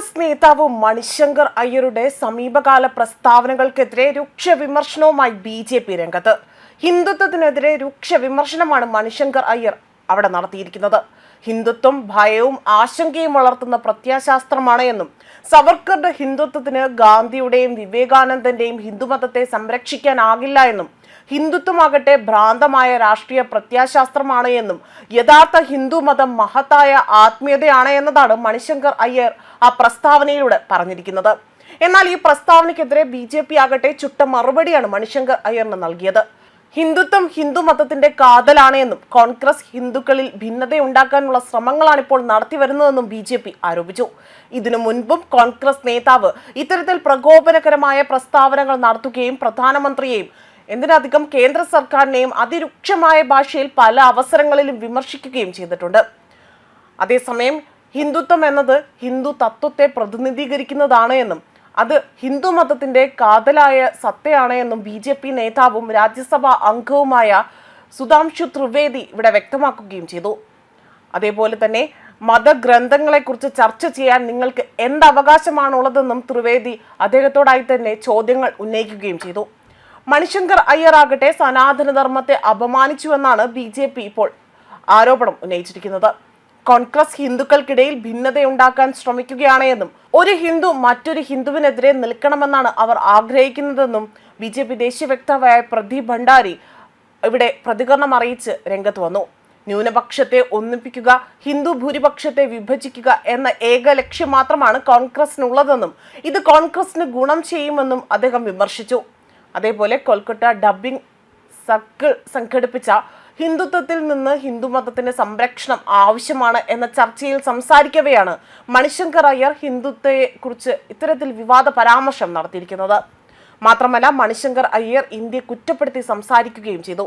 കോൺഗ്രസ് നേതാവ് മണിശങ്കർ അയ്യരുടെ സമീപകാല പ്രസ്താവനകൾക്കെതിരെ രൂക്ഷ വിമർശനവുമായി ബി.ജെ.പി. രംഗത്ത്. ഹിന്ദുത്വത്തിനെതിരെ രൂക്ഷ വിമർശനമാണ് മണിശങ്കർ അയ്യർ അവിടെ നടത്തിയിരിക്കുന്നത്. ഹിന്ദുത്വം ഭയവും ആശങ്കയും വളർത്തുന്ന പ്രത്യയശാസ്ത്രമാണ് എന്നും സവർക്കറുടെ ഹിന്ദുത്വത്തിന് ഗാന്ധിയുടെയും വിവേകാനന്ദന്റെയും ഹിന്ദുമതത്തെ സംരക്ഷിക്കാനാകില്ല എന്നും ഹിന്ദുത്വമാകട്ടെ ഭ്രാന്തമായ രാഷ്ട്രീയ പ്രത്യയശാസ്ത്രമാണ് എന്നും യഥാർത്ഥ ഹിന്ദുമതം മഹത്തായ ആത്മീയതയാണ് എന്നതാണ് മണിശങ്കർ അയ്യർ ആ പ്രസ്താവനയിലൂടെ പറഞ്ഞിരിക്കുന്നത്. എന്നാൽ ഈ പ്രസ്താവനയ്ക്കെതിരെ ബി.ജെ.പി. ആകട്ടെ ചുട്ട മറുപടിയാണ് മണിശങ്കർ അയ്യറിന് നൽകിയത്. ഹിന്ദുത്വം ഹിന്ദുമതത്തിന്റെ കാതലാണ് എന്നും കോൺഗ്രസ് ഹിന്ദുക്കളിൽ ഭിന്നതയുണ്ടാക്കാനുള്ള ശ്രമങ്ങളാണ് ഇപ്പോൾ നടത്തിവരുന്നതെന്നും ബി.ജെ.പി. ആരോപിച്ചു. ഇതിനു മുൻപും കോൺഗ്രസ് നേതാവ് ഇത്തരത്തിൽ പ്രകോപനകരമായ പ്രസ്താവനകൾ നടത്തുകയും പ്രധാനമന്ത്രിയെയും എന്തിനധികം കേന്ദ്ര സർക്കാരിനെയും അതിരൂക്ഷമായ ഭാഷയിൽ പല അവസരങ്ങളിലും വിമർശിക്കുകയും ചെയ്തിട്ടുണ്ട്. അതേസമയം ഹിന്ദുത്വം എന്നത് ഹിന്ദു തത്വത്തെ പ്രതിനിധീകരിക്കുന്നതാണ് എന്നും അത് ഹിന്ദു മതത്തിന്റെ കാതലായ സത്തയാണ് എന്നും ബി.ജെ.പി. നേതാവും രാജ്യസഭാ അംഗവുമായ സുധാംശു ത്രിവേദി ഇവിടെ വ്യക്തമാക്കുകയും ചെയ്തു. അതേപോലെ തന്നെ മതഗ്രന്ഥങ്ങളെക്കുറിച്ച് ചർച്ച ചെയ്യാൻ നിങ്ങൾക്ക് എന്ത് അവകാശമാണുള്ളതെന്നും ത്രിവേദി അദ്ദേഹത്തോടായി തന്നെ ചോദ്യങ്ങൾ ഉന്നയിക്കുകയും ചെയ്തു. മണിശങ്കർ അയ്യർ ആകട്ടെ സനാതനധർമ്മത്തെ അപമാനിച്ചുവെന്നാണ് ബി.ജെ.പി. ഇപ്പോൾ ആരോപണം ഉന്നയിച്ചിരിക്കുന്നത്. കോൺഗ്രസ് ഹിന്ദുക്കൾക്കിടയിൽ ഭിന്നതയുണ്ടാക്കാൻ ശ്രമിക്കുകയാണ് എന്നും ഒരു ഹിന്ദു മറ്റൊരു ഹിന്ദുവിനെതിരെ നിൽക്കണമെന്നാണ് അവർ ആഗ്രഹിക്കുന്നതെന്നും ബി.ജെ.പി. ദേശീയ വക്താവായ പ്രദീപ് ഭണ്ഡാരി ഇവിടെ പ്രതികരണം അറിയിച്ച് രംഗത്ത് വന്നു. ന്യൂനപക്ഷത്തെ ഒന്നിപ്പിക്കുക, ഹിന്ദു ഭൂരിപക്ഷത്തെ വിഭജിക്കുക എന്ന ഏക ലക്ഷ്യം മാത്രമാണ് കോൺഗ്രസിനുള്ളതെന്നും ഇത് കോൺഗ്രസിന് ഗുണം ചെയ്യുമെന്നും അദ്ദേഹം വിമർശിച്ചു. അതേപോലെ കൊൽക്കത്ത ഡബ്ബിംഗ് സർക്കിൾ സംഘടിപ്പിച്ച ഹിന്ദുത്വത്തിൽ നിന്ന് ഹിന്ദുമതത്തിന്റെ സംരക്ഷണം ആവശ്യമാണ് എന്ന ചർച്ചയിൽ സംസാരിക്കവെയാണ് മണിശങ്കർ അയ്യർ ഹിന്ദുത്വത്തെ കുറിച്ച് ഇത്തരത്തിൽ വിവാദ പരാമർശം നടത്തിയിരിക്കുന്നത്. മാത്രമല്ല മണിശങ്കർ അയ്യർ ഇന്ത്യയെ കുറ്റപ്പെടുത്തി സംസാരിക്കുകയും ചെയ്തു.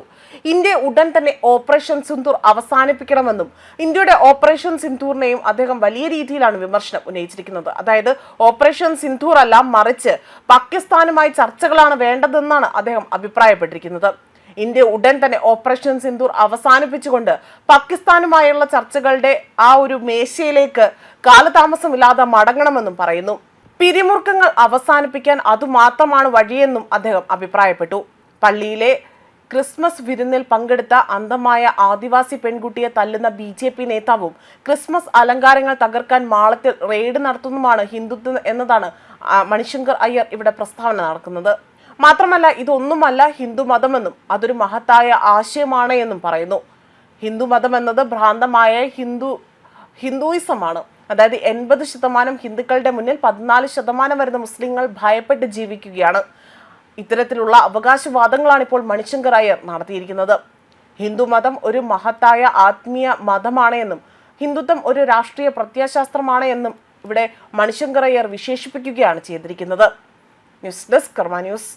ഇന്ത്യ ഉടൻ തന്നെ ഓപ്പറേഷൻ സിന്ദൂർ അവസാനിപ്പിക്കണമെന്നും ഇന്ത്യയുടെ ഓപ്പറേഷൻ സിന്ദൂറിനെയും അദ്ദേഹം വലിയ രീതിയിലാണ് വിമർശനം ഉന്നയിച്ചിരിക്കുന്നത്. അതായത് ഓപ്പറേഷൻ സിന്ദൂർ അല്ല, മറിച്ച് പാകിസ്ഥാനുമായി ചർച്ചകളാണ് വേണ്ടതെന്നാണ് അദ്ദേഹം അഭിപ്രായപ്പെട്ടിരിക്കുന്നത്. ഇന്ത്യ ഉടൻ തന്നെ ഓപ്പറേഷൻ സിന്ദൂർ അവസാനിപ്പിച്ചുകൊണ്ട് പാകിസ്ഥാനുമായുള്ള ചർച്ചകളുടെ ആ ഒരു മേശയിലേക്ക് കാലതാമസമില്ലാതെ മടങ്ങണമെന്നും പറയുന്നു. പിരിമുറുക്കങ്ങൾ അവസാനിപ്പിക്കാൻ അതുമാത്രമാണ് വഴിയെന്നും അദ്ദേഹം അഭിപ്രായപ്പെട്ടു. പള്ളിയിലെ ക്രിസ്മസ് വിരുന്നിൽ പങ്കെടുത്ത അന്ധമായ ആദിവാസി പെൺകുട്ടിയെ തല്ലുന്ന ബി.ജെ.പി. നേതാവും ക്രിസ്മസ് അലങ്കാരങ്ങൾ തകർക്കാൻ മാളത്തിൽ റെയ്ഡ് നടത്തുന്നതുമാണ് ഹിന്ദുത്വം എന്നതാണ് മണിശങ്കർ അയ്യർ ഇവിടെ പ്രസ്താവന നടക്കുന്നത്. മാത്രമല്ല ഇതൊന്നുമല്ല ഹിന്ദുമതമെന്നും അതൊരു മഹത്തായ ആശയമാണ് എന്നും പറയുന്നു. ഹിന്ദുമതം എന്നത് ഭ്രാന്തമായ ഹിന്ദുയിസമാണ്. അതായത് 80% ഹിന്ദുക്കളുടെ മുന്നിൽ 14% വരുന്ന മുസ്ലിങ്ങൾ ഭയപ്പെട്ട് ജീവിക്കുകയാണ്. ഇത്തരത്തിലുള്ള അവകാശവാദങ്ങളാണ് ഇപ്പോൾ മണിശങ്കർ അയ്യർ നടത്തിയിരിക്കുന്നത്. ഹിന്ദുമതം ഒരു മഹത്തായ ആത്മീയ മതമാണ് എന്നും ഹിന്ദുത്വം ഒരു രാഷ്ട്രീയ പ്രത്യയശാസ്ത്രമാണ് എന്നും ഇവിടെ മണിശങ്കർ അയ്യർ വിശേഷിപ്പിക്കുകയാണ് ചെയ്തിരിക്കുന്നത്. ന്യൂസ് ഡെസ്ക് കർമ്മ ന്യൂസ്.